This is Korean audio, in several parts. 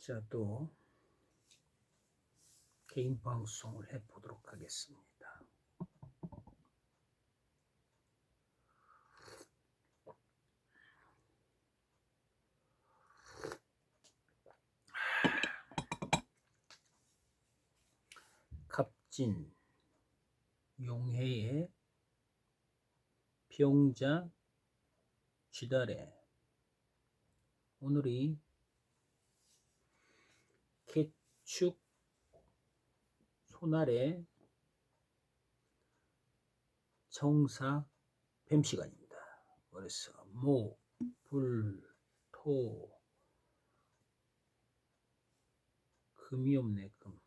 자, 또 개인 방송을 해 보도록 하겠습니다. 갑진 용해의 병자 쥐다래. 오늘이 개축 소날의 정사 뱀 시간입니다. 그래서 목, 불, 토, 금이 없네. 금.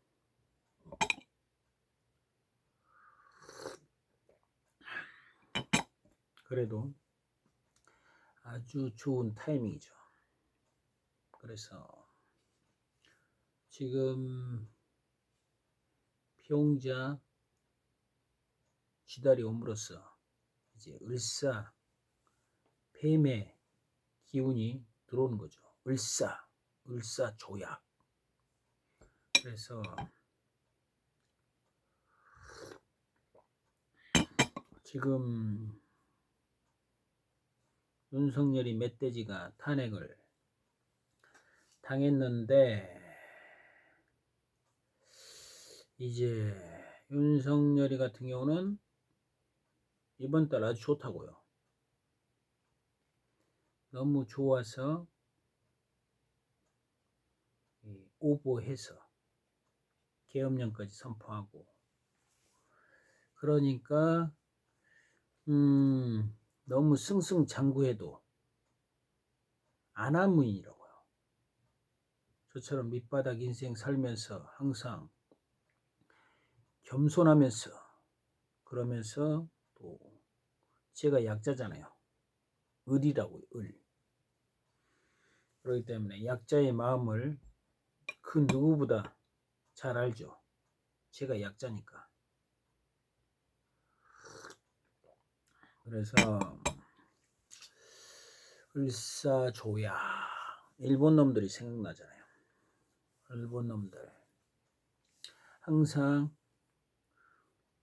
그래도 아주 좋은 타이밍이죠. 그래서 지금 병자 쥐다리 옴으로써 이제 을사 뱀의 기운이 들어오는 거죠. 을사 조약. 그래서 지금 윤석열이 멧돼지가 탄핵을 당했는데 이제 윤석열이 같은 경우는 이번 달 아주 좋다고요. 너무 좋아서 오보해서 계엄령까지 선포하고 그러니까 너무 승승장구해도 안하무인이라고요. 저처럼 밑바닥 인생 살면서 항상 겸손하면서 그러면서 또 제가 약자잖아요. 을이라고요. 을. 그렇기 때문에 약자의 마음을 그 누구보다 잘 알죠. 제가 약자니까. 그래서 을사조야 일본 놈들이 생각나잖아요. 일본 놈들 항상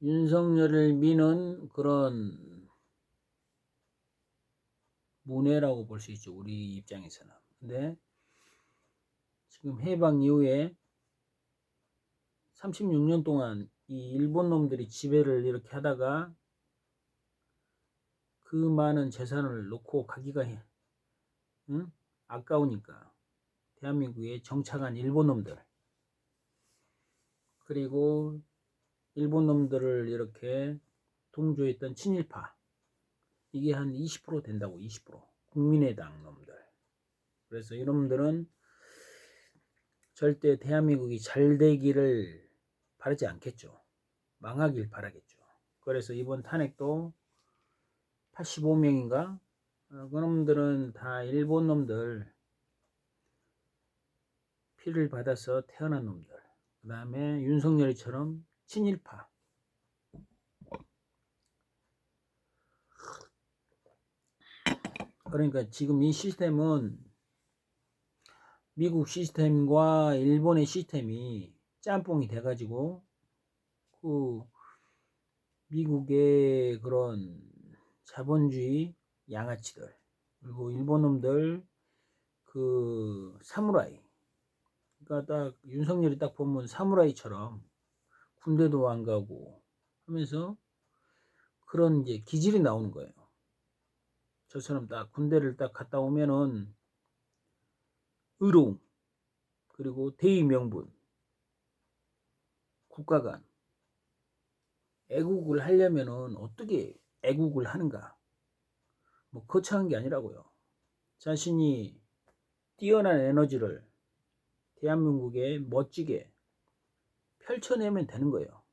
윤석열을 미는 그런 문해라고 볼 수 있죠. 우리 입장에서는. 근데 지금 해방 이후에 36년 동안 이 일본 놈들이 지배를 이렇게 하다가 그 많은 재산을 놓고 가기가 아까우니까 대한민국에 정착한 일본 놈들 그리고 일본 놈들을 이렇게 동조했던 친일파 이게 한 20% 된다고. 20% 국민의당 놈들. 그래서 이놈들은 절대 대한민국이 잘 되기를 바라지 않겠죠. 망하길 바라겠죠. 그래서 이번 탄핵도 85명인가 그놈들은 다 일본 놈들 피를 받아서 태어난 놈들. 그 다음에 윤석열이처럼 친일파. 그러니까 지금 이 시스템은 미국 시스템과 일본의 시스템이 짬뽕이 돼가지고 그 미국의 그런 자본주의 양아치들 그리고 일본 놈들 그 사무라이. 그러니까 딱 윤석열이 딱 보면 사무라이처럼 군대도 안 가고 하면서 그런 이제 기질이 나오는 거예요. 저처럼 딱 군대를 딱 갔다 오면은 의로움 그리고 대의 명분 국가 간 애국을 하려면은 어떻게 애국을 하는가? 뭐 거창한 게 아니라고요. 자신이 뛰어난 에너지를 대한민국에 멋지게 펼쳐내면 되는 거예요.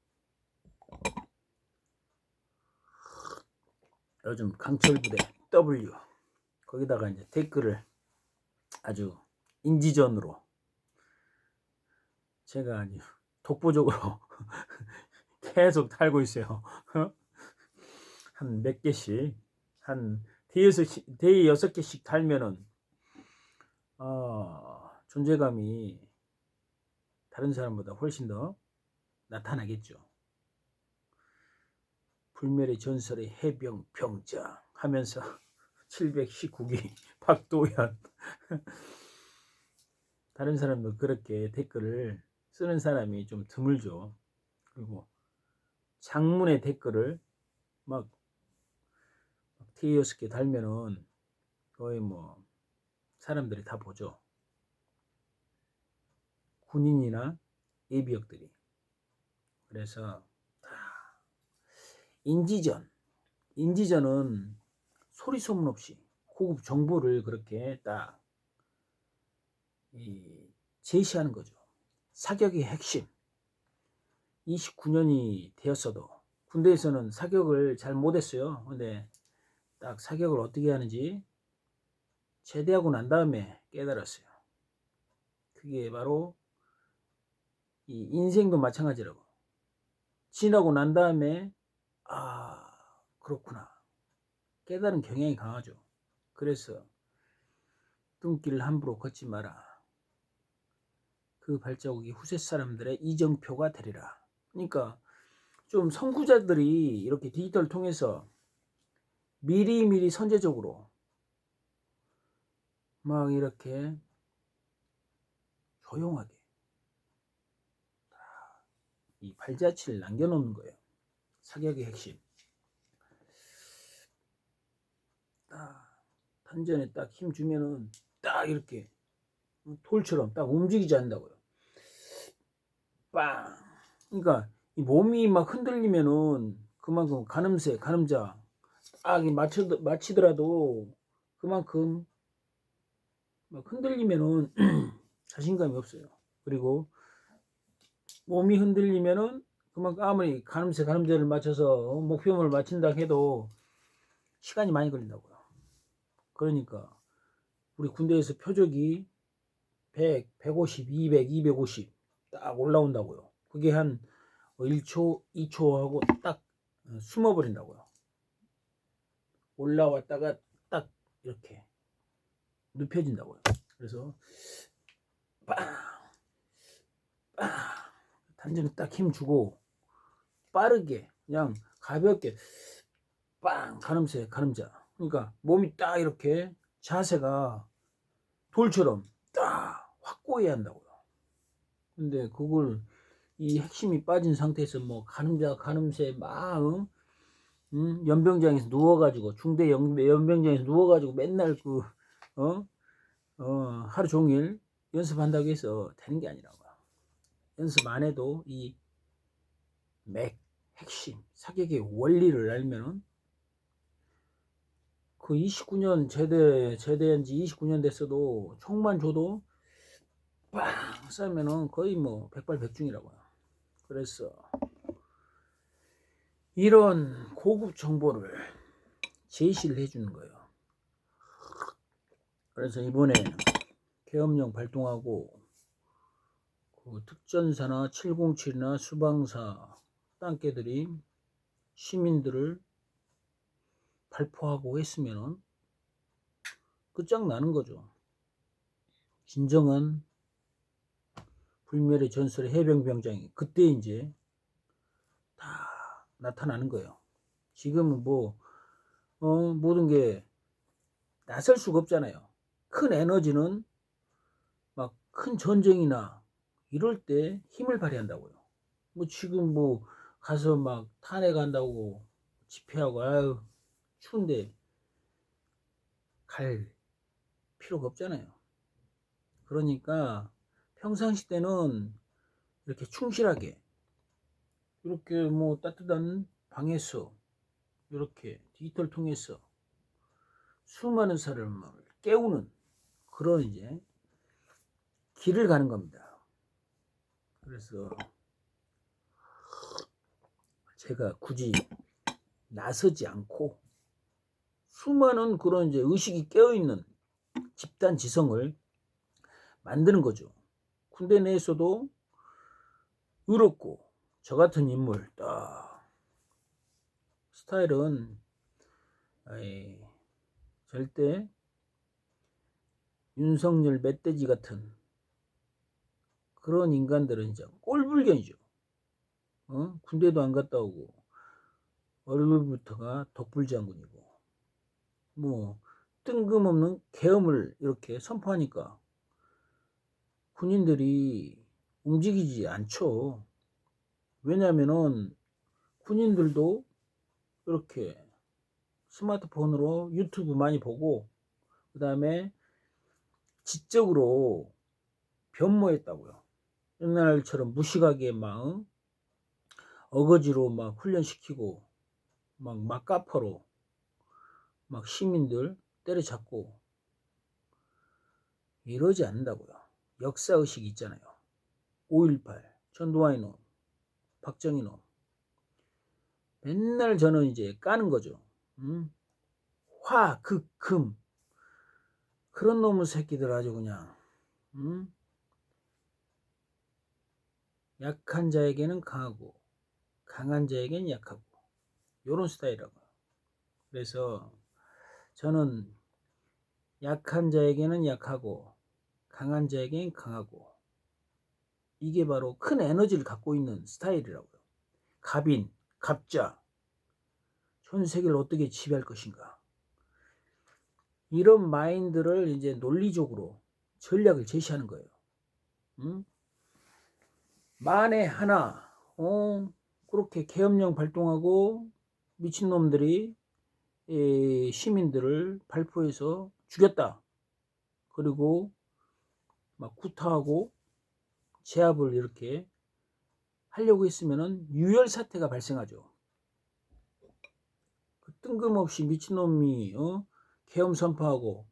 요즘 강철부대 W 거기다가 이제 댓글을 아주 인지전으로 제가 아주 독보적으로 계속 달고 있어요. 한 몇 개씩 한 대여섯 개씩 달면은 존재감이 다른 사람보다 훨씬 더 나타나겠죠. 불멸의 전설의 해병 병장 하면서 719기 박도현 다른 사람도 그렇게 댓글을 쓰는 사람이 좀 드물죠. 그리고 장문의 댓글을 막 대여섯 개 달면은 거의 뭐 사람들이 다 보죠. 군인이나 예비역들이. 그래서 인지전은 소리 소문 없이 고급 정보를 그렇게 딱 제시하는 거죠. 사격의 핵심. 29년이 되었어도 군대에서는 사격을 잘 못했어요. 근데 딱 사격을 어떻게 하는지 제대하고 난 다음에 깨달았어요. 그게 바로 이 인생도 마찬가지라고. 지나고 난 다음에 그렇구나 깨달은 경향이 강하죠. 그래서 뚱길을 함부로 걷지 마라. 그 발자국이 후세 사람들의 이정표가 되리라. 그러니까 좀 선구자들이 이렇게 디지털 통해서 미리미리 선제적으로 막 이렇게 조용하게 이 발자취를 남겨놓는 거예요. 사격의 핵심. 딱 단전에 딱 힘 주면은 딱 이렇게 돌처럼 딱 움직이지 않는다고요. 빵. 그러니까 이 몸이 막 흔들리면은 그만큼 가늠자 딱 맞히더라도 그만큼 막 흔들리면은 자신감이 없어요. 그리고 몸이 흔들리면은 그만큼 아무리 가늠자를 맞춰서 목표물을 맞춘다 해도 시간이 많이 걸린다고요. 그러니까 우리 군대에서 표적이 100, 150, 200, 250 딱 올라온다고요. 그게 한 1초, 2초 하고 딱 숨어버린다고요. 올라왔다가 딱 이렇게 눕혀진다고요. 그래서 빵, 빵 단전에 딱 힘주고 빠르게 그냥 가볍게 빵 가늠자. 그러니까 몸이 딱 이렇게 자세가 돌처럼 딱 확고해야 한다고요. 근데 그걸 이 핵심이 빠진 상태에서 뭐 가늠새 막 연병장에서 누워가지고 중대 연병장에서 누워가지고 맨날 하루 종일 연습한다고 해서 되는 게 아니라고. 연습 안 해도 이 핵심 사격의 원리를 알면은 그 29년 제대한 지 29년 됐어도 총만 줘도 빵 쏘면은 거의 뭐 백발백중이라고요. 그래서 이런 고급 정보를 제시를 해주는 거예요. 그래서 이번에 계엄령 발동하고 그 특전사나 707이나 수방사 땅개들이 시민들을 발포하고 했으면은 끝장나는 거죠. 진정한 불멸의 전설의 해병병장이 그때 이제 다 나타나는 거예요. 지금은 모든 게 나설 수가 없잖아요. 큰 에너지는 막 큰 전쟁이나 이럴 때 힘을 발휘한다고요. 지금 가서 막 탄핵한다고 집회하고 아유 추운데 갈 필요가 없잖아요. 그러니까 평상시 때는 이렇게 충실하게 이렇게 따뜻한 방에서 이렇게 디지털 통해서 수많은 사람을 깨우는 그런 이제 길을 가는 겁니다. 그래서 제가 굳이 나서지 않고 수많은 그런 이제 의식이 깨어있는 집단 지성을 만드는 거죠. 군대 내에서도 의롭고 저 같은 인물 딱 스타일은 절대 윤석열 멧돼지 같은 그런 인간들은 진짜 꼴불견이죠. 군대도 안 갔다 오고 얼굴부터가 독불장군이고 뭐 뜬금없는 계엄을 이렇게 선포하니까 군인들이 움직이지 않죠. 왜냐면은 군인들도 이렇게 스마트폰으로 유튜브 많이 보고 그 다음에 지적으로 변모했다고요. 옛날처럼 무식하게 막 어거지로 막 훈련시키고 막 막가퍼로 막 시민들 때려잡고 이러지 않는다고요. 역사의식이 있잖아요. 5.18 전두환 놈, 박정희 놈 맨날 저는 이제 까는 거죠. 화, 극, 금 그런 놈의 새끼들 아주 그냥 약한 자에게는 강하고 강한 자에게는 약하고 요런 스타일이라고요. 그래서 저는 약한 자에게는 약하고 강한 자에게는 강하고 이게 바로 큰 에너지를 갖고 있는 스타일이라고요. 갑인, 갑자 전 세계를 어떻게 지배할 것인가 이런 마인드를 이제 논리적으로 전략을 제시하는 거예요. 만에 하나 그렇게 계엄령 발동하고 미친놈들이 시민들을 발포해서 죽였다. 그리고 막 구타하고 제압을 이렇게 하려고 했으면은 유혈 사태가 발생하죠. 그 뜬금없이 미친놈이 계엄 선포하고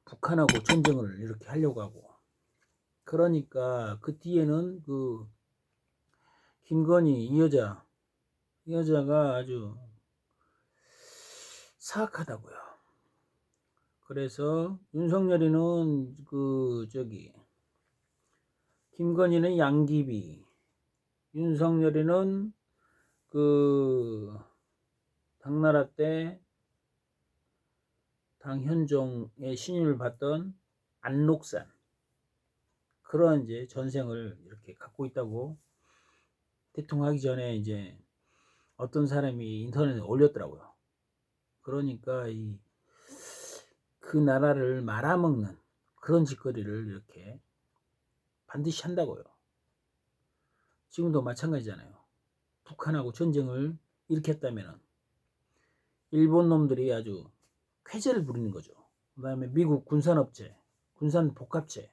북한하고 전쟁을 이렇게 하려고 하고 그러니까 그 뒤에는 그 김건희 이 여자가 아주 사악하다고요. 그래서 윤석열이는 그 저기 김건희는 양귀비, 윤석열이는 그 당나라 때 당현종의 신임을 받던 안록산 그런 이제 전생을 이렇게 갖고 있다고 대통령 하기 전에 이제 어떤 사람이 인터넷에 올렸더라고요. 그러니까 그 나라를 말아먹는 그런 짓거리를 이렇게 반드시 한다고요. 지금도 마찬가지잖아요. 북한하고 전쟁을 일으켰다면 일본 놈들이 아주 쾌재를 부리는 거죠. 그 다음에 미국 군산업체, 군산복합체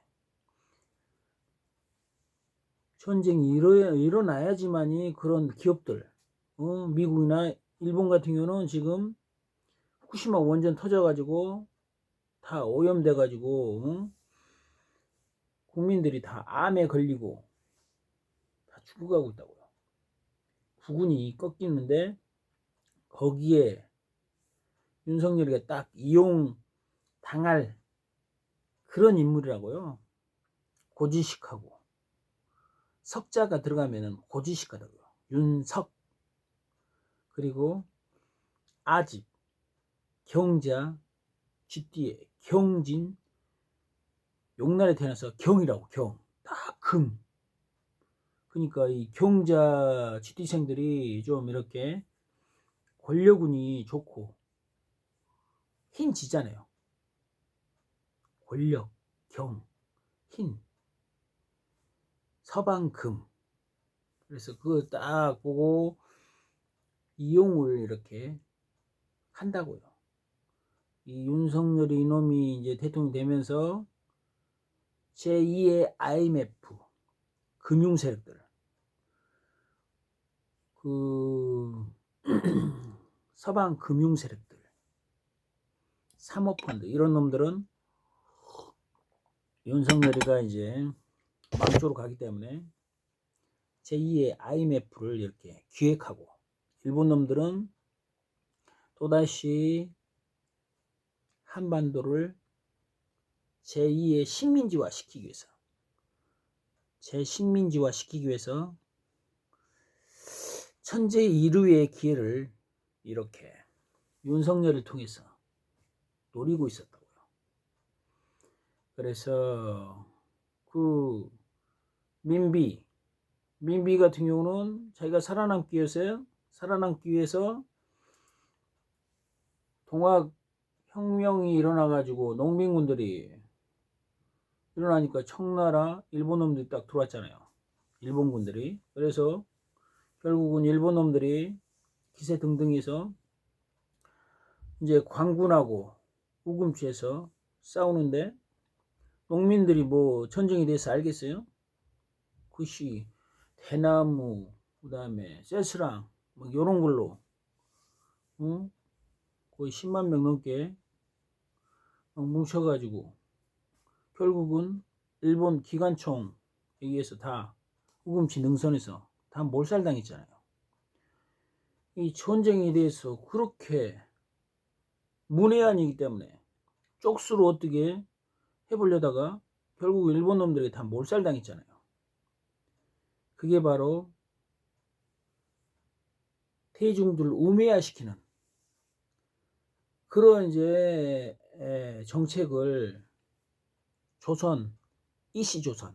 전쟁이 일어나야지만이 그런 기업들 미국이나 일본 같은 경우는 지금 후쿠시마 원전 터져가지고 다 오염돼가지고 국민들이 다 암에 걸리고 다 죽어가고 있다고요. 부군이 꺾이는데 거기에 윤석열이가 딱 이용당할 그런 인물이라고요. 고지식하고 석자가 들어가면 고지식하다고요. 윤석 그리고 아집 경자 쥐띠에 경진 용날에 태어나서 경이라고 경 딱 금. 그러니까 이 경자 쥐띠생들이 좀 이렇게 권력운이 좋고 흰 지잖아요. 권력, 경, 흰, 서방금. 그래서 그거 딱 보고 이용을 이렇게 한다고요. 이 윤석열이 이놈이 이제 대통령 되면서 제2의 IMF 금융 세력들 그 서방 금융 세력들 사모펀드 이런 놈들은 윤석열이가 이제 망조로 가기 때문에 제2의 IMF를 이렇게 기획하고 일본 놈들은 또다시 한반도를 제2의 식민지화 시키기 위해서 재식민지화 시키기 위해서 천재 이루의 기회를 이렇게 윤석열을 통해서 노리고 있었다고요. 그래서 그 민비 같은 경우는 자기가 살아남기 위해서 동학 혁명이 일어나가지고 농민군들이 일어나니까 청나라 일본 놈들이 딱 들어왔잖아요. 일본군들이. 그래서 결국은 일본 놈들이 기세등등해서 이제 관군하고 우금치에서 싸우는데, 농민들이 뭐 전쟁에 대해서 알겠어요? 그것이 대나무, 그 다음에 쇠스랑 뭐 요런 걸로 거의 10만 명 넘게 뭉쳐가지고 결국은 일본 기관총에 의해서 다 우금치 능선에서 다 몰살당했잖아요. 이 전쟁에 대해서 그렇게 문외한이기 때문에 쪽수로 어떻게 해보려다가 결국 일본 놈들에게 다 몰살당했잖아요. 그게 바로 대중들을 우매화시키는 그런 이제 정책을 이씨조선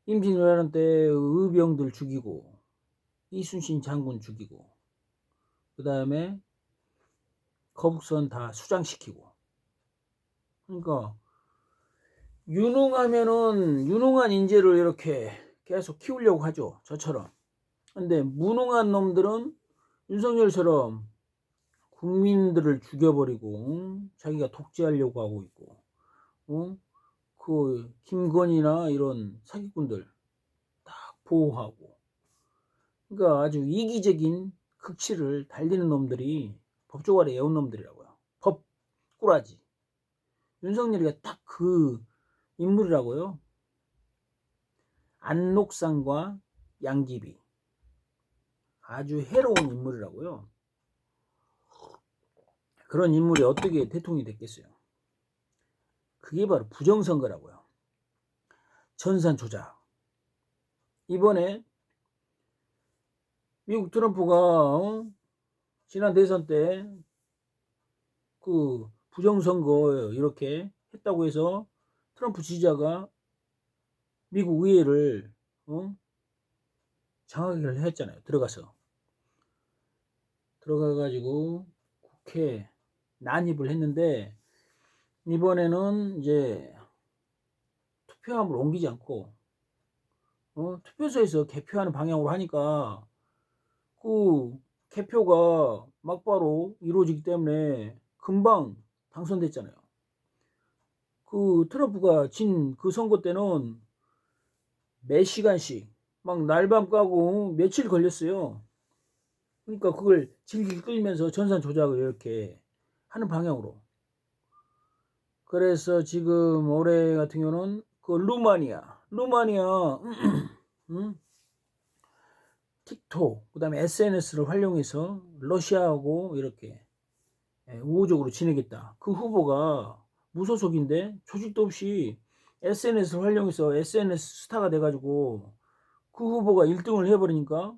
임진왜란 때 의병들 죽이고 이순신 장군 죽이고 그 다음에 거북선 다 수장시키고, 그러니까 유능한 인재를 이렇게 계속 키우려고 하죠. 저처럼. 근데 무능한 놈들은 윤석열처럼 국민들을 죽여버리고 자기가 독재하려고 하고 있고, 그 김건희나 이런 사기꾼들 딱 보호하고, 그러니까 아주 이기적인 극치를 달리는 놈들이 법조 아래 애운 놈들이라고요. 법꾸라지. 윤석열이가 딱 그 인물이라고요. 안록상과 양귀비. 아주 해로운 인물이라고요. 그런 인물이 어떻게 대통령이 됐겠어요? 그게 바로 부정선거라고요. 전산 조작. 이번에 미국 트럼프가 지난 대선 때 그 부정선거 이렇게 했다고 해서 트럼프 지지자가 미국 의회를 장악을 했잖아요. 들어가가지고 국회 난입을 했는데, 이번에는 이제 투표함을 옮기지 않고 투표소에서 개표하는 방향으로 하니까 그 개표가 막바로 이루어지기 때문에 금방 당선됐잖아요. 그 트럼프가 진 그 선거 때는 몇 시간씩 막 날밤 까고 며칠 걸렸어요. 그러니까 그걸 질질 끌면서 전산 조작을 이렇게 하는 방향으로. 그래서 지금 올해 같은 경우는 그 루마니아 틱톡, 그 다음에 SNS를 활용해서 러시아하고 이렇게 우호적으로 지내겠다. 그 후보가 무소속인데 조직도 없이 SNS를 활용해서 SNS 스타가 돼가지고 그 후보가 1등을 해버리니까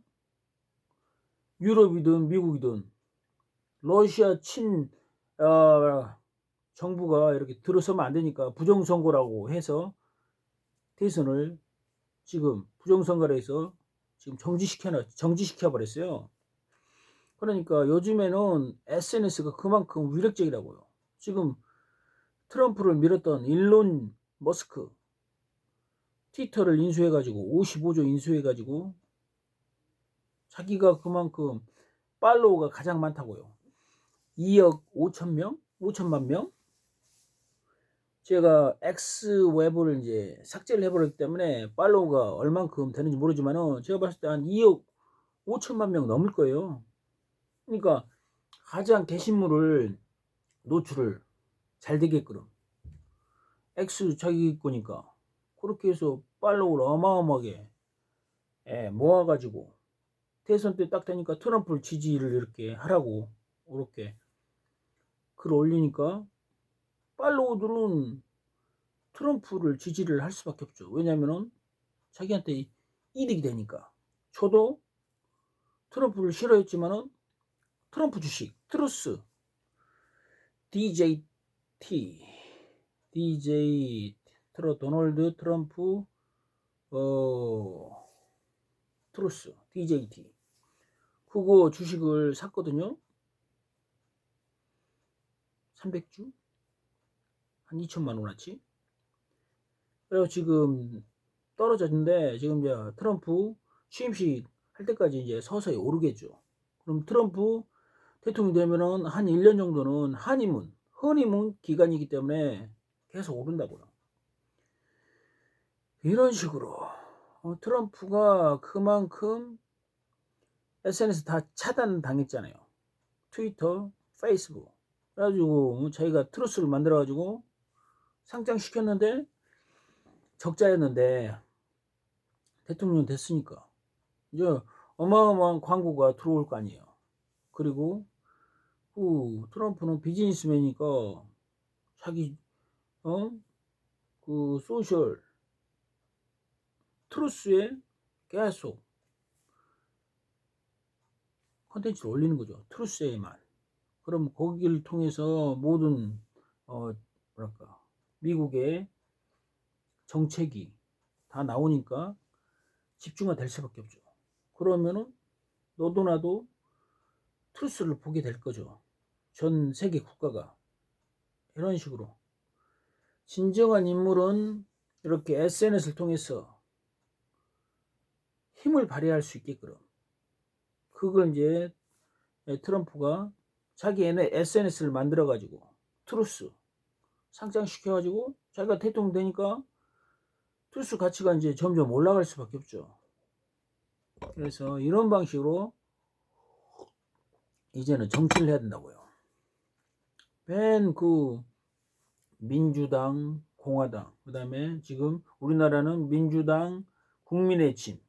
유럽이든 미국이든 러시아 친 정부가 이렇게 들어서면 안 되니까 부정선거라고 해서 대선을 지금 부정선거라 해서 지금 정지시켜 버렸어요. 그러니까 요즘에는 SNS가 그만큼 위력적이라고요. 지금 트럼프를 밀었던 일론 머스크 트위터를 인수해가지고 55조 인수해가지고 자기가 그만큼 팔로워가 가장 많다고요. 2억 5천만 명? 제가 X웨브를 이제 삭제를 해버렸기 때문에 팔로워가 얼만큼 되는지 모르지만은 제가 봤을 때 한 2억 5천만 명 넘을 거예요. 그러니까 가장 게시물을 노출을 잘 되게끔 X 자기 거니까 그렇게 해서 팔로우를 어마어마하게 모아가지고 대선 때 딱 되니까 트럼프 지지를 이렇게 하라고 이렇게 글 올리니까 팔로우들은 트럼프를 지지를 할 수밖에 없죠. 왜냐면은 자기한테 이득이 되니까. 저도 트럼프를 싫어했지만은 트럼프 주식 트루스 DJ 도널드 트럼프 트루스 DJT 그거 주식을 샀거든요. 300주 한 2천만 원어치. 그래서 지금 떨어졌는데 지금 이제 트럼프 취임식 할 때까지 이제 서서히 오르겠죠. 그럼 트럼프 대통령이 되면은 한 1년 정도는 허니문 기간이기 때문에 계속 오른다고요. 이런 식으로 트럼프가 그만큼 SNS 다 차단당했잖아요. 트위터, 페이스북. 그래가지고 자기가 트루스를 만들어가지고 상장시켰는데 적자였는데 대통령 됐으니까 이제 어마어마한 광고가 들어올 거 아니에요. 그리고 트럼프는 비즈니스맨이니까 자기 그 소셜 트루스에 계속 컨텐츠를 올리는 거죠. 트루스에만. 그럼 거기를 통해서 모든 뭐랄까 미국의 정책이 다 나오니까 집중화 될 수밖에 없죠. 그러면은 너도 나도 트루스를 보게 될 거죠. 전 세계 국가가. 이런 식으로 진정한 인물은 이렇게 SNS를 통해서 힘을 발휘할 수 있게끔 그걸 이제 트럼프가 자기 SNS를 만들어 가지고 트루스 상장시켜 가지고 자기가 대통령 되니까 트루스 가치가 이제 점점 올라갈 수밖에 없죠. 그래서 이런 방식으로 이제는 정치를 해야 된다고요. 맨 그 민주당, 공화당, 그 다음에 지금 우리나라는 민주당, 국민의힘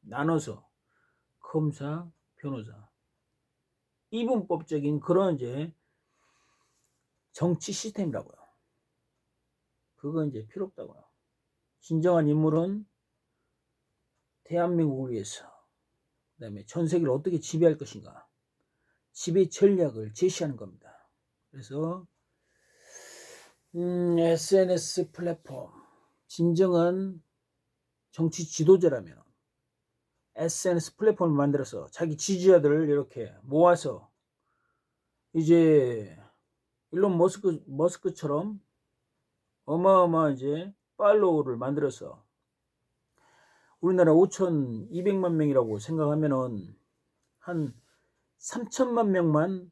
나눠서 검사, 변호사 이분법적인 그런 이제 정치 시스템이라고요. 그거 이제 필요 없다고요. 진정한 인물은 대한민국을 위해서 그 다음에 전 세계를 어떻게 지배할 것인가 지배 전략을 제시하는 겁니다. 그래서 SNS 플랫폼 진정한 정치 지도자라면 SNS 플랫폼을 만들어서 자기 지지자들을 이렇게 모아서 이제 일론 머스크처럼 어마어마한 이제 팔로우를 만들어서 우리나라 5,200만 명이라고 생각하면은 한 3천만 명만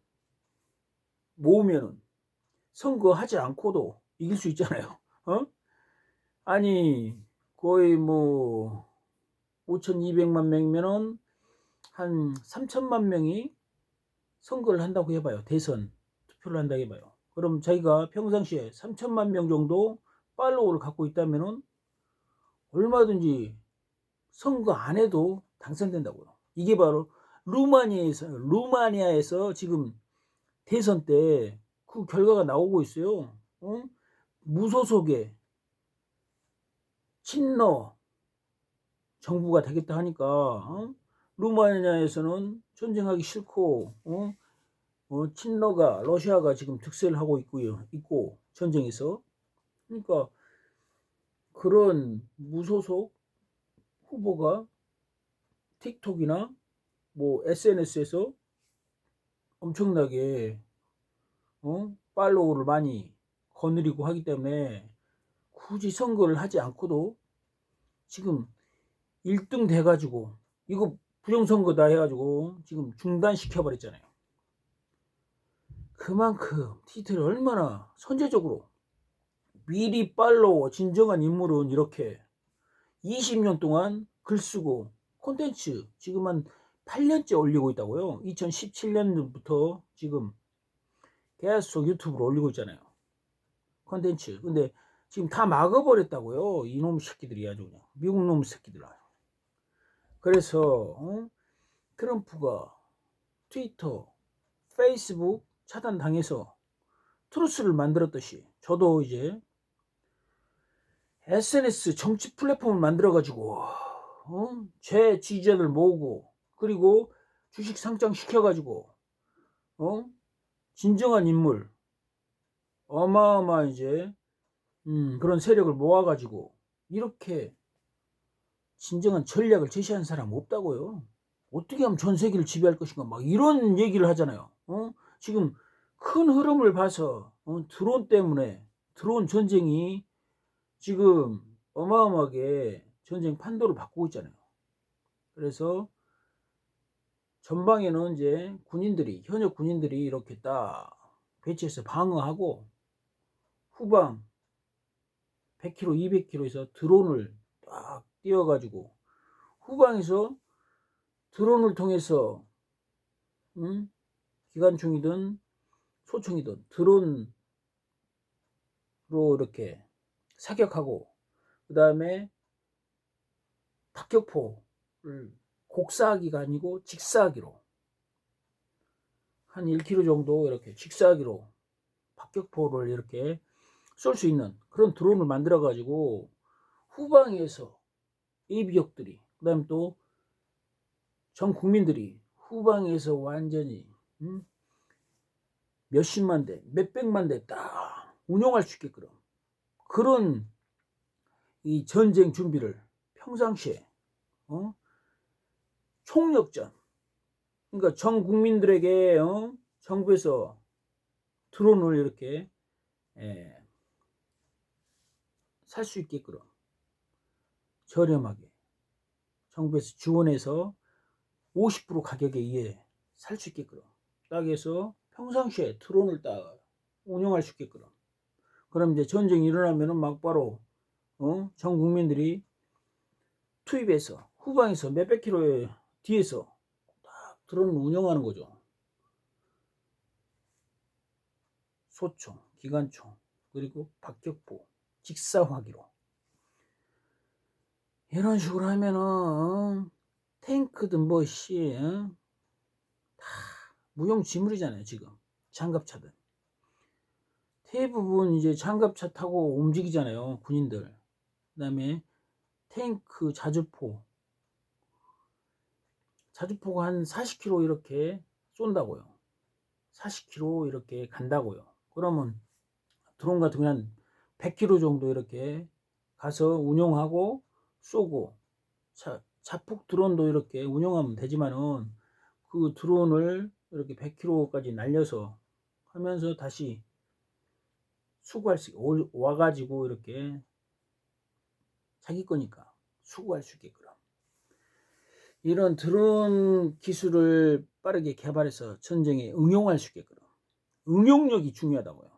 모으면은 선거하지 않고도 이길 수 있잖아요. 아니 거의 뭐 5,200만 명이면은 한 3천만 명이 선거를 한다고 해봐요. 대선 투표를 한다고 해봐요. 그럼 자기가 평상시에 3천만 명 정도 팔로워를 갖고 있다면은 얼마든지 선거 안 해도 당선된다고요. 이게 바로 루마니아에서 지금 대선 때 그 결과가 나오고 있어요. 무소속의 친러 정부가 되겠다 하니까 루마니아에서는 전쟁하기 싫고 친러가 러시아가 지금 득세를 하고 있고 전쟁에서 그러니까 그런 무소속 후보가 틱톡이나 뭐 SNS에서 엄청나게 팔로우를 많이 거느리고 하기 때문에 굳이 선거를 하지 않고도 지금 1등 돼가지고 이거 부정선거다 해가지고 지금 중단시켜 버렸잖아요. 그만큼 티트를 얼마나 선제적으로 미리 팔로워 진정한 인물은 이렇게 20년 동안 글 쓰고 콘텐츠 지금 한 8년째 올리고 있다고요. 2017년부터 지금 계속 유튜브로 올리고 있잖아요. 콘텐츠. 근데 지금 다 막아버렸다고요. 이놈 새끼들이 아주 그냥 미국 놈 새끼들. 그래서 트럼프가 트위터, 페이스북 차단당해서 트루스를 만들었듯이 저도 이제 SNS 정치 플랫폼을 만들어가지고 제 지지자들 모으고 그리고 주식 상장 시켜가지고 진정한 인물 어마어마 이제 그런 세력을 모아가지고 이렇게 진정한 전략을 제시한 사람 없다고요. 어떻게 하면 전 세계를 지배할 것인가 막 이런 얘기를 하잖아요. 지금 큰 흐름을 봐서 드론 때문에 드론 전쟁이 지금 어마어마하게 전쟁 판도를 바꾸고 있잖아요. 그래서 전방에는 이제 현역 군인들이 이렇게 딱 배치해서 방어하고, 후방 100km, 200km에서 드론을 딱 띄워가지고 후방에서 드론을 통해서 기관총이든 소총이든 드론으로 이렇게 사격하고, 그 다음에 박격포를 곡사하기가 아니고 직사하기로 한 1km 정도 이렇게 직사하기로 박격포를 이렇게 쏠 수 있는 그런 드론을 만들어 가지고 후방에서 예비역들이, 그 다음에 또 전 국민들이 후방에서 완전히 몇십만 대, 몇백만 대 딱 운용할 수 있게끔 그런 이 전쟁 준비를 평상시에 총력전, 그러니까 전 국민들에게 정부에서 드론을 이렇게 살 수 있게끔 저렴하게 정부에서 지원해서 50% 가격에 의해 살 수 있게끔 딱 해서 평상시에 드론을 딱 운영할 수 있게끔, 그럼 이제 전쟁이 일어나면은 막바로 전 국민들이 투입해서 후방에서 몇백 킬로의 뒤에서 딱 드론을 운영하는 거죠. 소총, 기관총, 그리고 박격포, 직사화기로 이런 식으로 하면은 탱크든 뭐씨 다 무용지물이잖아요. 지금 장갑차든 대부분 이제 장갑차 타고 움직이잖아요, 군인들. 그 다음에 탱크, 자주포가 한 40km 이렇게 쏜다고요. 40km 이렇게 간다고요. 그러면 드론 같은 경우는 한 100km 정도 이렇게 가서 운용하고 쏘고, 자폭 드론도 이렇게 운용하면 되지만은 그 드론을 이렇게 100km까지 날려서 하면서 다시 수거할 수, 와가지고 이렇게 자기 거니까 수거할 수 있게끔 이런 드론 기술을 빠르게 개발해서 전쟁에 응용할 수 있게끔 응용력이 중요하다고요.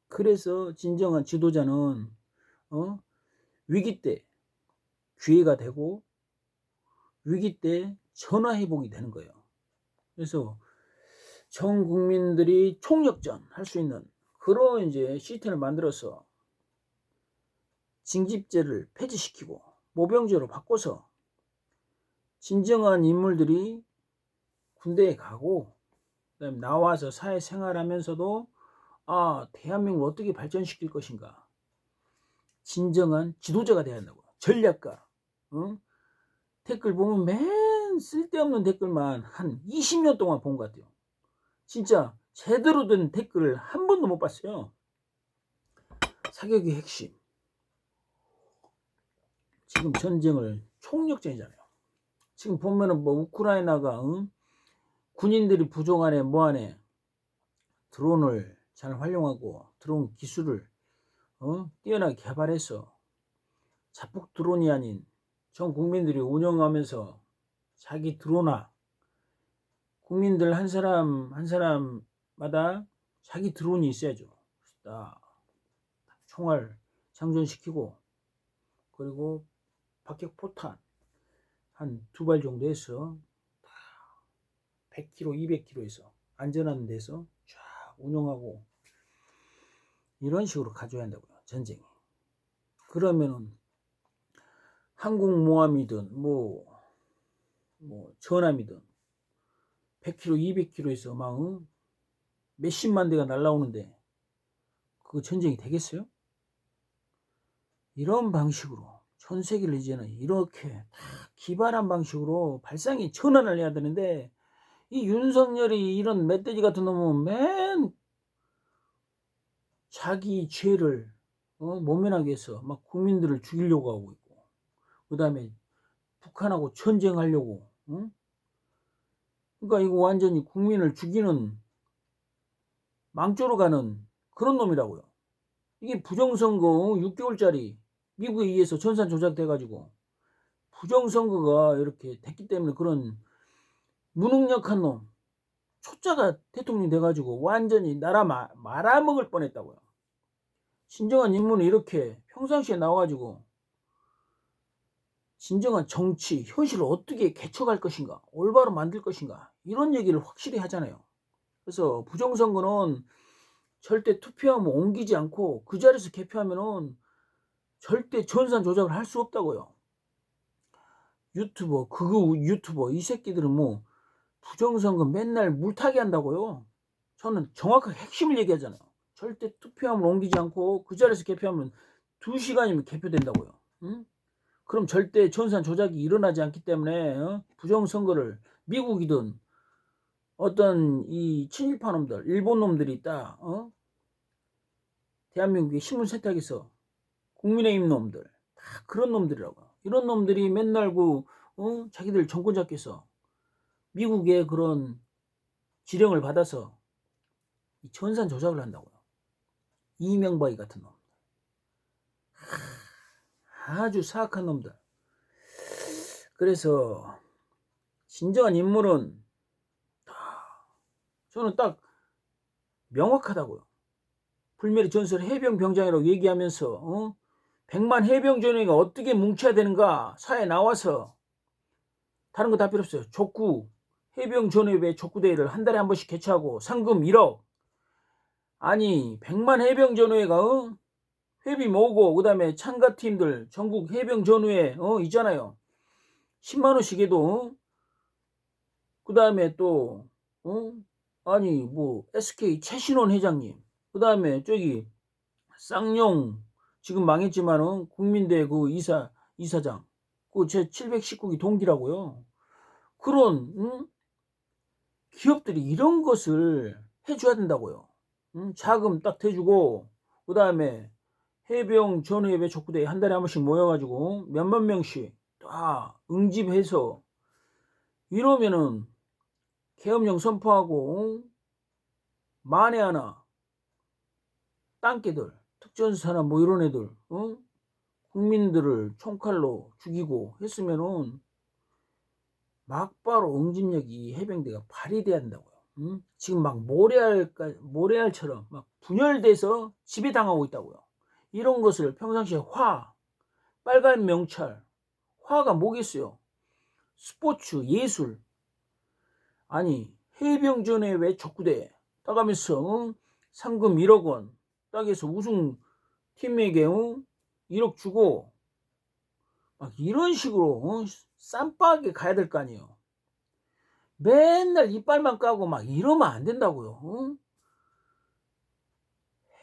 그래서 진정한 지도자는 위기 때 기회가 되고 위기 때 전화회복이 되는 거예요. 그래서 전 국민들이 총력전 할 수 있는 그런 이제 시스템을 만들어서 징집제를 폐지시키고 모병제로 바꿔서 진정한 인물들이 군대에 가고, 그다음에 나와서 사회생활하면서도 대한민국을 어떻게 발전시킬 것인가, 진정한 지도자가 돼야 한다고. 전략가. 댓글 보면 맨 쓸데없는 댓글만 한 20년 동안 본 것 같아요. 진짜 제대로 된 댓글을 한 번도 못 봤어요. 사격의 핵심. 지금 전쟁을 총력전이잖아요. 지금 보면은 뭐 우크라이나가 군인들이 부족하네 뭐하네 드론을 잘 활용하고 드론 기술을 뛰어나게 개발해서 자폭 드론이 아닌 전 국민들이 운영하면서 자기 드론화, 국민들 한 사람 한 사람마다 자기 드론이 있어야죠. 총알 장전시키고, 그리고 박격포탄 한 2발 정도 해서 100km, 200km에서 안전한 데서 쫙 운영하고 이런 식으로 가져야 한다고요, 전쟁이. 그러면은 항공모함이든 뭐 전함이든 100km, 200km에서 막 몇십만 대가 날라오는데 그 전쟁이 되겠어요? 이런 방식으로 전 세계를 이제는 이렇게 다 기발한 방식으로 발상의 전환을 해야 되는데, 이 윤석열이 이런 멧돼지 같은 놈은 맨 자기 죄를 모면하기 위해서 막 국민들을 죽이려고 하고 있고, 그 다음에 북한하고 전쟁하려고, 응? 그러니까 이거 완전히 국민을 죽이는 망조로 가는 그런 놈이라고요. 이게 부정선거 6개월짜리 미국에 의해서 전산 조작돼가지고 부정선거가 이렇게 됐기 때문에 그런 무능력한 놈, 초짜가 대통령이 돼가지고 완전히 나라 말아먹을 뻔했다고요. 진정한 인물은 이렇게 평상시에 나와가지고 진정한 정치, 현실을 어떻게 개척할 것인가, 올바로 만들 것인가, 이런 얘기를 확실히 하잖아요. 그래서 부정선거는 절대 투표하면 옮기지 않고 그 자리에서 개표하면은 절대 전산 조작을 할 수 없다고요. 유튜버, 그거 유튜버, 이 새끼들은 뭐 부정선거 맨날 물타기 한다고요. 저는 정확하게 핵심을 얘기하잖아요. 절대 투표함을 옮기지 않고 그 자리에서 개표하면 2시간이면 개표된다고요. 응? 그럼 절대 전산 조작이 일어나지 않기 때문에 부정선거를 미국이든 어떤 이 친일파 놈들, 일본 놈들이 있다. 대한민국의 신문 세탁에서 국민의힘 놈들, 다 그런 놈들이라고. 이런 놈들이 맨날 자기들 정권 잡기 위해서 미국의 그런 지령을 받아서 전산 조작을 한다고요. 이명박이 같은 놈. 아주 사악한 놈들. 그래서 진정한 인물은 저는 딱 명확하다고요. 불멸의 전설 해병병장이라고 얘기하면서 100만 해병전위가 어떻게 뭉쳐야 되는가 사회에 나와서 다른 거 다 필요 없어요. 족구 해병전위회 족구대회를 한 달에 한 번씩 개최하고 상금 1억. 아니 100만 해병전위회가 회비 모으고 그 다음에 참가팀들 전국 해병전위회 있잖아요. 10만원씩 해도 그 다음에 또 아니 뭐 SK 최신원 회장님, 그 다음에 저기 쌍용 지금 망했지만은 국민대 그 이사장, 그 제 719기 동기라고요. 그런 기업들이 이런 것을 해줘야 된다고요. 자금 딱 대주고 그 다음에 해병 전후예배 족구대회 한 달에 한 번씩 모여가지고 몇만 명씩 다 응집해서 이러면은 계엄령 선포하고 만에 하나 땅개들 특전사나 뭐 이런 애들 국민들을 총칼로 죽이고 했으면은 막바로 응집력이 해병대가 발휘돼야 된다고요. 지금 막 모래알처럼 막 분열돼서 지배당하고 있다고요. 이런 것을 평상시에 빨간 명찰, 화가 뭐겠어요? 스포츠, 예술. 아니 해병전에 왜 족구대 따가면서 상금 1억 원 따게서 우승 팀에게 1억 주고 막 이런 식으로 쌈박하게 가야 될 거 아니에요. 맨날 이빨만 까고 막 이러면 안 된다고요.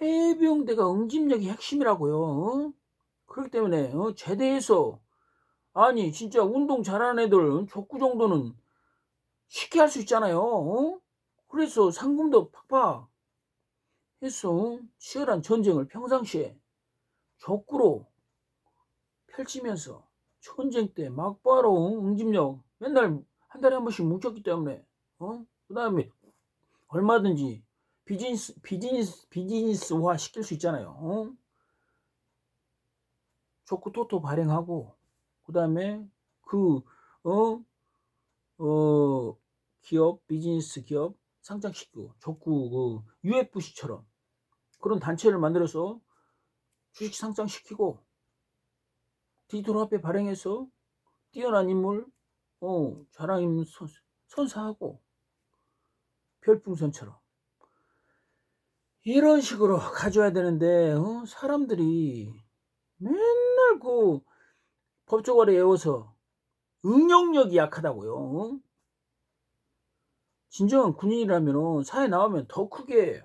해병대가 응집력이 핵심이라고요. 그렇기 때문에 제대해서 아니 진짜 운동 잘하는 애들 족구 정도는 쉽게 할 수 있잖아요. 그래서 상금도 팍팍 해서 치열한 전쟁을 평상시에 족구로 펼치면서 전쟁 때 막바로 응집력 맨날 한 달에 한 번씩 뭉쳤기 때문에 그 다음에 얼마든지 비즈니스화 시킬 수 있잖아요. 족구 토토 발행하고 그 다음에 기업 비즈니스 기업 상장시키고 족구 UFC처럼 그런 단체를 만들어서 주식 상장시키고 디지털 화폐 발행해서 뛰어난 인물 자랑 인물 선사하고 별풍선처럼 이런 식으로 가져야 되는데 사람들이 맨날 법조관에 외워서 응용력이 약하다고요. 진정한 군인이라면 사회 나오면 더 크게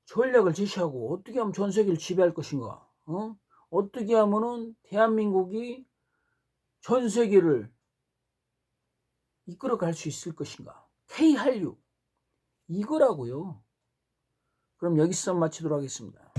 전략을 제시하고 어떻게 하면 전 세계를 지배할 것인가, 어떻게 하면은 대한민국이 전 세계를 이끌어갈 수 있을 것인가, K한류 이거라고요. 그럼 여기서 마치도록 하겠습니다.